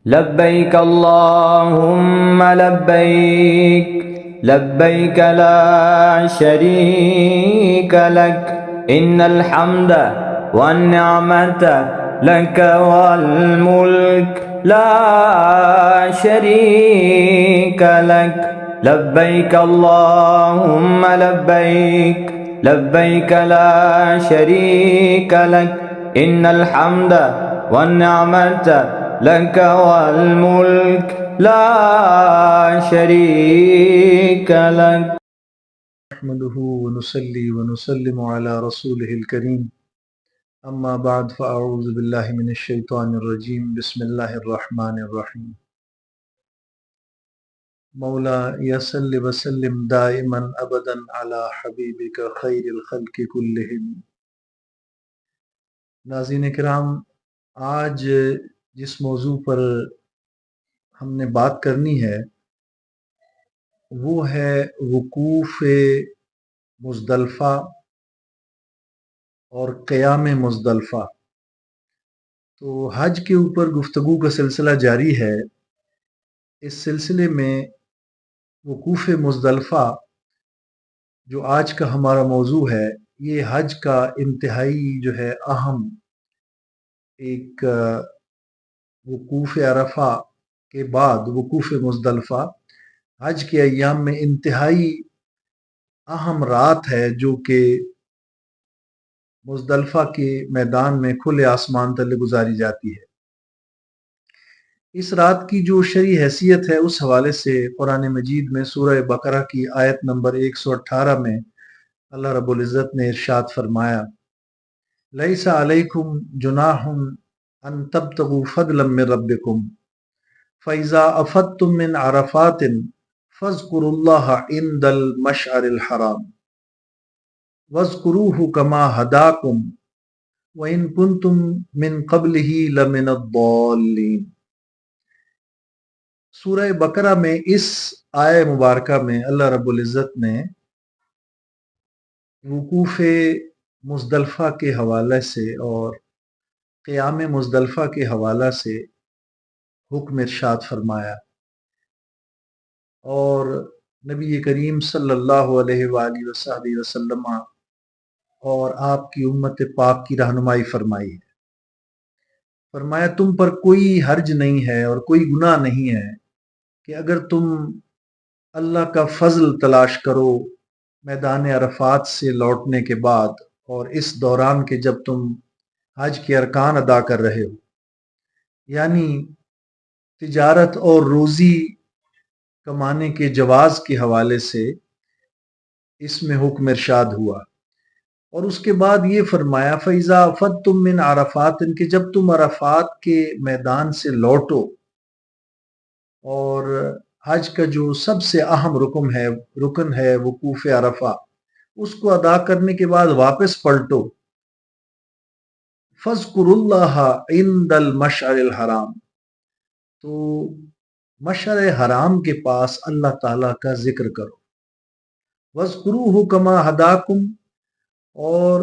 لبيك اللهم لبيك لبيك لا شريك لك إن الحمد والنعمة لك والملك لا شريك لك لبيك اللهم لبيك لبيك لا شريك لك إن الحمد والنعمة لك والملك لا شريك لك. نحمده ونصلي ونسلم على رسوله الكريم اما بعد فاعوذ بالله من الشيطان الرجيم بسم الله الرحمن الرحيم مولا يصل وسلم دائما ابدا على حبيبك خير الخلق كلهم. ناظرین کرام، آج جس موضوع پر ہم نے بات کرنی ہے وہ ہے وقوف مزدلفہ اور قیام مزدلفہ. تو حج کے اوپر گفتگو کا سلسلہ جاری ہے. اس سلسلے میں وقوف مزدلفہ جو آج کا ہمارا موضوع ہے، یہ حج کا انتہائی جو ہے اہم ایک وقوف عرفہ کے بعد وقوف مزدلفہ حج کے ایام میں انتہائی اہم رات ہے، جو کہ مزدلفہ کے میدان میں کھلے آسمان تلے گزاری جاتی ہے. اس رات کی جو شرعی حیثیت ہے اس حوالے سے قرآن مجید میں سورہ بقرہ کی آیت نمبر 118 میں اللہ رب العزت نے ارشاد فرمایا: لیس علیکم جناح ان تبتغوا فضلا من ربکم فاذا افضتم من عرفات فاذکروا اللہ عند المشعر الحرام واذکروہ کما ہداکم وان کنتم من قبلہ لمن الضالین. سورہ بقرہ میں اس آیہ مبارکہ میں اللہ رب العزت نے وقوف مزدلفہ کے حوالے سے اور قیام مزدلفہ کے حوالے سے حکم ارشاد فرمایا، اور نبی کریم صلی اللہ علیہ وآلہ وصحبہ وسلم اور آپ کی امت پاک کی رہنمائی فرمائی ہے. فرمایا تم پر کوئی حرج نہیں ہے اور کوئی گناہ نہیں ہے کہ اگر تم اللہ کا فضل تلاش کرو میدان عرفات سے لوٹنے کے بعد اور اس دوران کے جب تم حج کے ارکان ادا کر رہے ہو، یعنی تجارت اور روزی کمانے کے جواز کے حوالے سے اس میں حکم ارشاد ہوا. اور اس کے بعد یہ فرمایا فَإِذَا أَفَضْتُم مِّنْ عَرَفَاتٍ کہ جب تم عرفات کے میدان سے لوٹو اور حج کا جو سب سے اہم رکن ہے وقوف عرفہ، اس کو ادا کرنے کے بعد واپس پلٹو. فَاذْكُرُوا اللَّهَ عِندَ الْمَشْعَرِ الْحَرَامِ تو مشعر حرام کے پاس اللہ تعالیٰ کا ذکر کرو. وَاذْكُرُوهُ كَمَا هَدَاكُمْ اور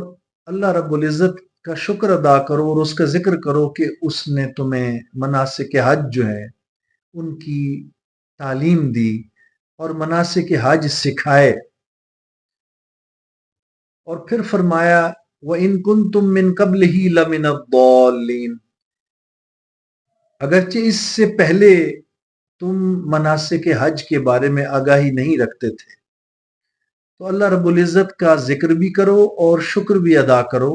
اللہ رب العزت کا شکر ادا کرو اور اس کا ذکر کرو کہ اس نے تمہیں مناسک حج جو ہے ان کی تعلیم دی اور مناسک حج سکھائے. اور پھر فرمایا وَإِن كُنتُم مِّن قَبْلِهِ لَمِنَ الضَّالِّينَ اگرچہ اس سے پہلے تم مناسک حج کے بارے میں آگاہی نہیں رکھتے تھے، تو اللہ رب العزت کا ذکر بھی کرو اور شکر بھی ادا کرو.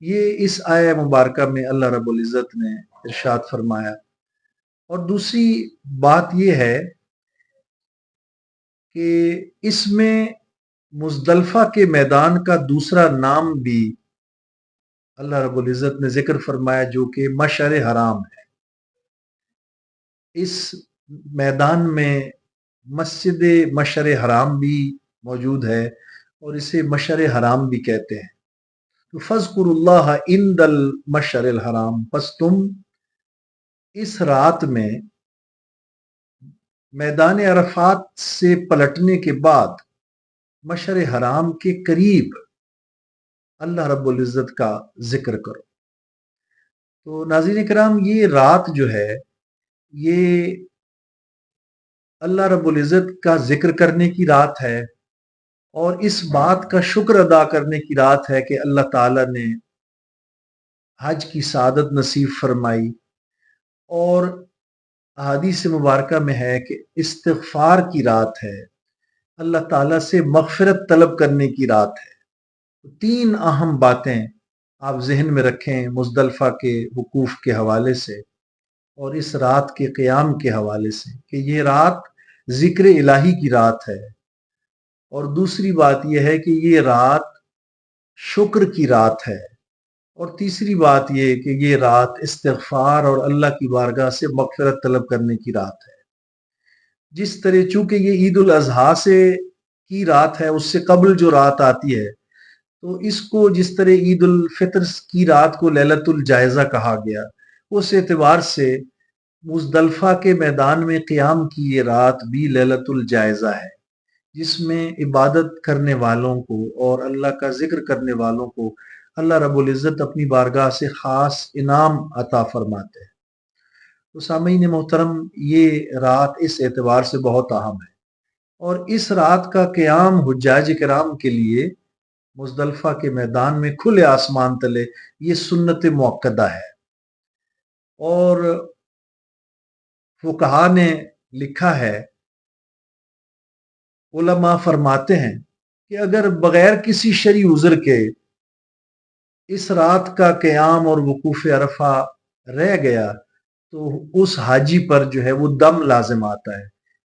یہ اس آیہ مبارکہ میں اللہ رب العزت نے ارشاد فرمایا. اور دوسری بات یہ ہے کہ اس میں مزدلفہ کے میدان کا دوسرا نام بھی اللہ رب العزت نے ذکر فرمایا، جو کہ مشعر حرام ہے. اس میدان میں مسجد مشعر حرام بھی موجود ہے اور اسے مشعر حرام بھی کہتے ہیں. تو فَاذْكُرُوا اللَّهَ عِندَ الْمَشْعَرِ الْحَرَامِ پس تم اس رات میں میدان عرفات سے پلٹنے کے بعد مشعر حرام کے قریب اللہ رب العزت کا ذکر کرو. تو ناظرین کرام، یہ رات جو ہے یہ اللہ رب العزت کا ذکر کرنے کی رات ہے، اور اس بات کا شکر ادا کرنے کی رات ہے کہ اللہ تعالیٰ نے حج کی سعادت نصیب فرمائی، اور احادیث مبارکہ میں ہے کہ استغفار کی رات ہے، اللہ تعالیٰ سے مغفرت طلب کرنے کی رات ہے۔ تین اہم باتیں آپ ذہن میں رکھیں مزدلفہ کے وقوف کے حوالے سے اور اس رات کے قیام کے حوالے سے، کہ یہ رات ذکر الہی کی رات ہے، اور دوسری بات یہ ہے کہ یہ رات شکر کی رات ہے، اور تیسری بات یہ کہ یہ رات استغفار اور اللہ کی بارگاہ سے مغفرت طلب کرنے کی رات ہے۔ جس طرح چونکہ یہ عید الاضحیٰ سے کی رات ہے، اس سے قبل جو رات آتی ہے، تو اس کو جس طرح عید الفطر کی رات کو لیلۃ الجائزہ کہا گیا، اس اعتبار سے مزدلفہ کے میدان میں قیام کی یہ رات بھی لیلۃ الجائزہ ہے، جس میں عبادت کرنے والوں کو اور اللہ کا ذکر کرنے والوں کو اللہ رب العزت اپنی بارگاہ سے خاص انعام عطا فرماتے ہیں۔ تو سامعین محترم، یہ رات اس اعتبار سے بہت اہم ہے، اور اس رات کا قیام حجاج کرام کے لیے مزدلفہ کے میدان میں کھلے آسمان تلے یہ سنت موقدہ ہے، اور فقہا نے لکھا ہے، علماء فرماتے ہیں کہ اگر بغیر کسی شرعی عذر کے اس رات کا قیام اور وقوف عرفہ رہ گیا تو اس حاجی پر جو ہے وہ دم لازم آتا ہے،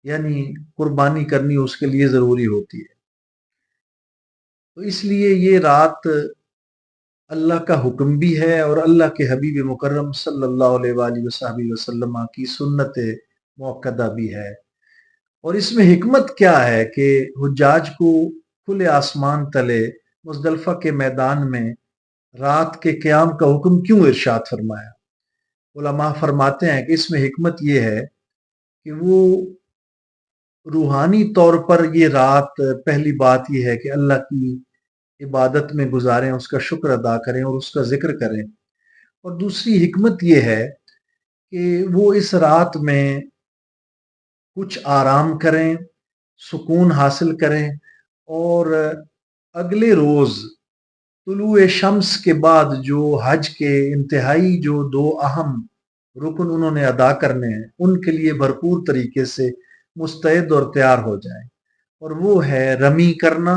یعنی قربانی کرنی اس کے لیے ضروری ہوتی ہے۔ تو اس لیے یہ رات اللہ کا حکم بھی ہے، اور اللہ کے حبیب مکرم صلی اللہ علیہ وآلہ وصحبہ وسلم کی سنت موقدہ بھی ہے۔ اور اس میں حکمت کیا ہے کہ حجاج کو کھلے آسمان تلے مزدلفہ کے میدان میں رات کے قیام کا حکم کیوں ارشاد فرمایا؟ علماء فرماتے ہیں کہ اس میں حکمت یہ ہے کہ وہ روحانی طور پر یہ رات، پہلی بات یہ ہے کہ اللہ کی عبادت میں گزاریں، اس کا شکر ادا کریں اور اس کا ذکر کریں، اور دوسری حکمت یہ ہے کہ وہ اس رات میں کچھ آرام کریں، سکون حاصل کریں، اور اگلے روز طلوع شمس کے بعد جو حج کے انتہائی جو دو اہم رکن انہوں نے ادا کرنے ہیں، ان کے لیے بھرپور طریقے سے مستعد اور تیار ہو جائیں، اور وہ ہے رمی کرنا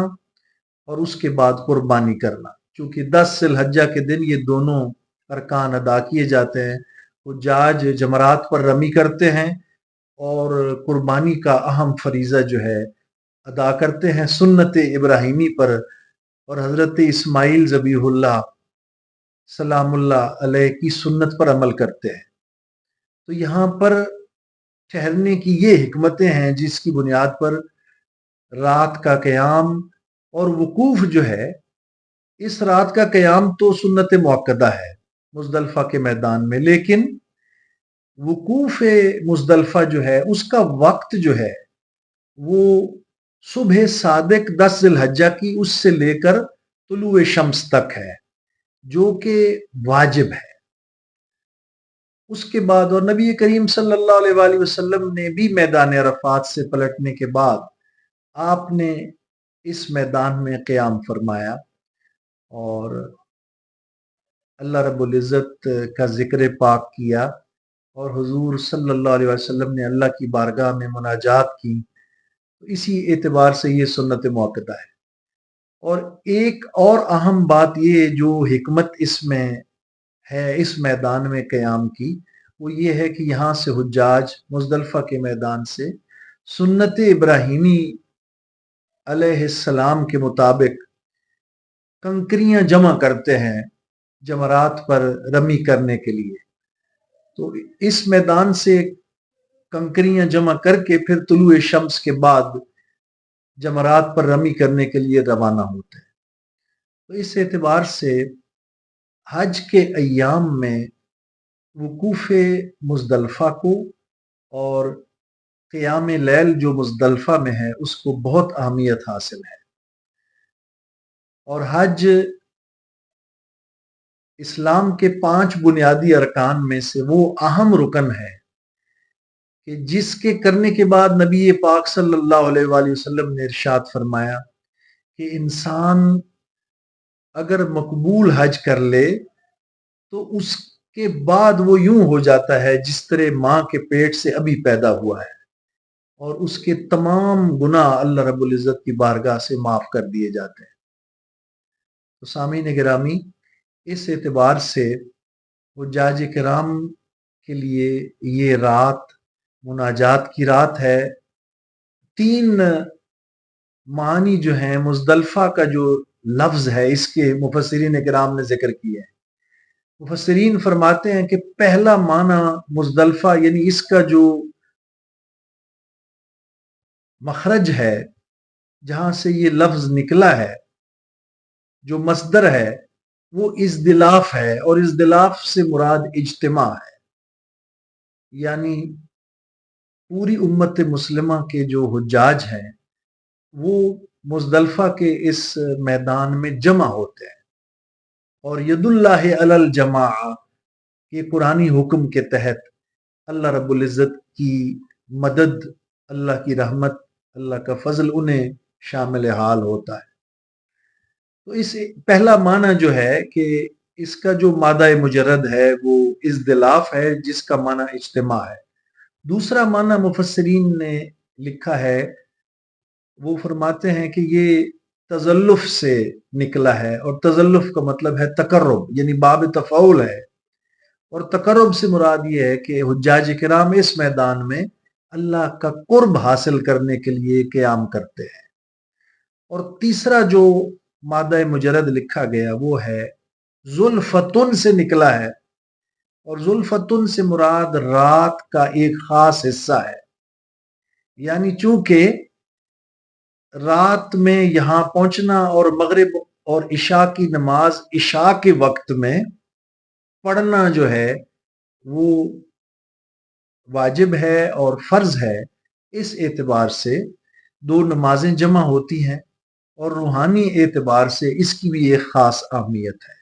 اور اس کے بعد قربانی کرنا۔ چونکہ 10 ذی الحجہ کے دن یہ دونوں ارکان ادا کیے جاتے ہیں، حجاج جمرات پر رمی کرتے ہیں اور قربانی کا اہم فریضہ جو ہے ادا کرتے ہیں سنت ابراہیمی پر، اور حضرت اسماعیل ذبیح اللہ سلام اللہ علیہ کی سنت پر عمل کرتے ہیں۔ تو یہاں پر ٹھہرنے کی یہ حکمتیں ہیں جس کی بنیاد پر رات کا قیام اور وقوف جو ہے، اس رات کا قیام تو سنت موقدہ ہے مزدلفہ کے میدان میں، لیکن وقوف مزدلفہ جو ہے اس کا وقت جو ہے وہ صبح صادق 10 ذی الحجہ کی اس سے لے کر طلوع شمس تک ہے، جو کہ واجب ہے۔ اس کے بعد، اور نبی کریم صلی اللہ علیہ وآلہ وسلم نے بھی میدان عرفات سے پلٹنے کے بعد آپ نے اس میدان میں قیام فرمایا اور اللہ رب العزت کا ذکر پاک کیا، اور حضور صلی اللہ علیہ وسلم نے اللہ کی بارگاہ میں مناجات کی۔ تو اسی اعتبار سے یہ سنت موقدہ ہے۔ اور ایک اور اہم بات یہ جو حکمت اس میں ہے اس میدان میں قیام کی، وہ یہ ہے کہ یہاں سے حجاج مزدلفہ کے میدان سے سنت ابراہیمی علیہ السلام کے مطابق کنکریاں جمع کرتے ہیں جمرات پر رمی کرنے کے لیے۔ تو اس میدان سے کنکریاں جمع کر کے پھر طلوع شمس کے بعد جمرات پر رمی کرنے کے لیے روانہ ہوتے ہیں۔ تو اس اعتبار سے حج کے ایام میں وقوف مزدلفہ کو اور قیام لیل جو مزدلفہ میں ہے اس کو بہت اہمیت حاصل ہے، اور حج اسلام کے 5 بنیادی ارکان میں سے وہ اہم رکن ہے کہ جس کے کرنے کے بعد نبی پاک صلی اللہ علیہ وآلہ وسلم نے ارشاد فرمایا کہ انسان اگر مقبول حج کر لے تو اس کے بعد وہ یوں ہو جاتا ہے جس طرح ماں کے پیٹ سے ابھی پیدا ہوا ہے، اور اس کے تمام گناہ اللہ رب العزت کی بارگاہ سے معاف کر دیے جاتے ہیں۔ تو سامعین گرامی، اس اعتبار سے حجاج کرام کے لیے یہ رات مناجات کی رات ہے۔ 3 معنی جو ہیں مزدلفہ کا جو لفظ ہے اس کے مفسرین کرام نے ذکر کیا ہے۔ مفسرین فرماتے ہیں کہ پہلا معنی مزدلفہ یعنی اس کا جو مخرج ہے، جہاں سے یہ لفظ نکلا ہے، جو مصدر ہے وہ ازدلاف ہے، اور ازدلاف سے مراد اجتماع ہے، یعنی پوری امت مسلمہ کے جو حجاج ہیں وہ مزدلفہ کے اس میدان میں جمع ہوتے ہیں، اور ید اللہ علی الجماع یہ قرآنی حکم کے تحت اللہ رب العزت کی مدد، اللہ کی رحمت، اللہ کا فضل انہیں شامل حال ہوتا ہے۔ تو اس پہلا معنی جو ہے کہ اس کا جو مادہ مجرد ہے وہ ازدلاف ہے، جس کا معنی اجتماع ہے۔ دوسرا معنی مفسرین نے لکھا ہے، وہ فرماتے ہیں کہ یہ تزلف سے نکلا ہے، اور تزلف کا مطلب ہے تقرب، یعنی باب تفاعل ہے، اور تقرب سے مراد یہ ہے کہ حجاج کرام اس میدان میں اللہ کا قرب حاصل کرنے کے لیے قیام کرتے ہیں۔ اور تیسرا جو مادہ مجرد لکھا گیا وہ ہے ذوالفطن سے نکلا ہے، اور ذوالفطن سے مراد رات کا ایک خاص حصہ ہے، یعنی چونکہ رات میں یہاں پہنچنا اور مغرب اور عشاء کی نماز عشاء کے وقت میں پڑھنا جو ہے وہ واجب ہے اور فرض ہے، اس اعتبار سے 2 نمازیں جمع ہوتی ہیں، اور روحانی اعتبار سے اس کی بھی ایک خاص اہمیت ہے۔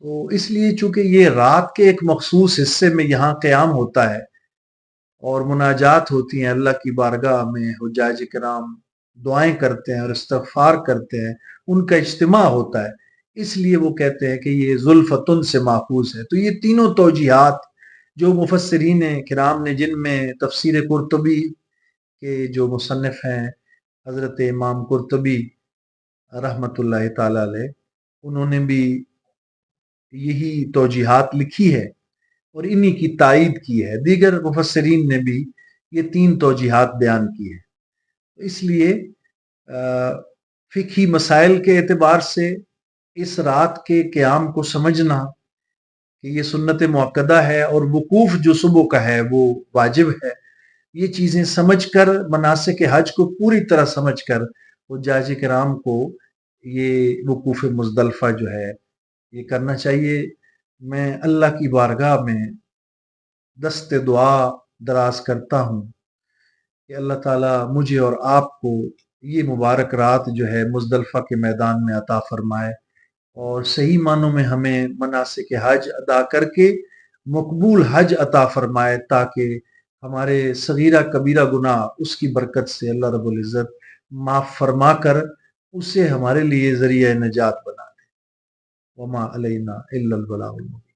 تو اس لیے چونکہ یہ رات کے ایک مخصوص حصے میں یہاں قیام ہوتا ہے اور مناجات ہوتی ہیں اللہ کی بارگاہ میں، حجاج کرام دعائیں کرتے ہیں اور استغفار کرتے ہیں، ان کا اجتماع ہوتا ہے، اس لیے وہ کہتے ہیں کہ یہ ذوالفطن سے ماخوذ ہے۔ تو یہ تینوں توجیہات جو مفسرین کرام نے، جن میں تفسیر قرطبی کے جو مصنف ہیں حضرت امام قرطبی رحمۃ اللہ تعالی علیہ، انہوں نے بھی یہی توجیہات لکھی ہے اور انہی کی تائید کی ہے۔ دیگر مفسرین نے بھی یہ 3 توجیہات بیان کی ہے۔ اس لیے فقہی مسائل کے اعتبار سے اس رات کے قیام کو سمجھنا کہ یہ سنت مؤکدہ ہے اور وقوف جو صبح کا ہے وہ واجب ہے، یہ چیزیں سمجھ کر مناسک حج کو پوری طرح سمجھ کر حجاج کرام کو یہ وقوف مزدلفہ جو ہے یہ کرنا چاہیے۔ میں اللہ کی بارگاہ میں دست دعا دراز کرتا ہوں کہ اللہ تعالیٰ مجھے اور آپ کو یہ مبارک رات جو ہے مزدلفہ کے میدان میں عطا فرمائے، اور صحیح معنوں میں ہمیں مناسک حج ادا کر کے مقبول حج عطا فرمائے، تاکہ ہمارے صغیرہ کبیرہ گناہ اس کی برکت سے اللہ رب العزت معاف فرما کر اسے ہمارے لیے ذریعہ نجات بنا دے۔ وما علینا الا البلاغ المبین۔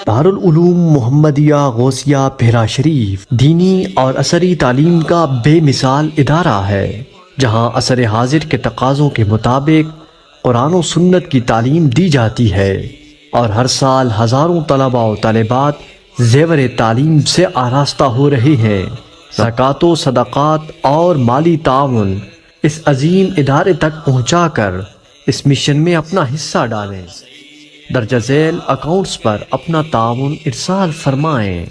دارالعلوم محمدیہ غوثیہ بھیرا شریف دینی اور عصری تعلیم کا بے مثال ادارہ ہے، جہاں عصر حاضر کے تقاضوں کے مطابق قرآن و سنت کی تعلیم دی جاتی ہے، اور ہر سال ہزاروں طلباء و طالبات زیور تعلیم سے آراستہ ہو رہے ہیں۔ زکوٰۃ و صدقات اور مالی تعاون اس عظیم ادارے تک پہنچا کر اس مشن میں اپنا حصہ ڈالیں۔ درجہ ذیل اکاؤنٹس پر اپنا تعاون ارسال فرمائیں۔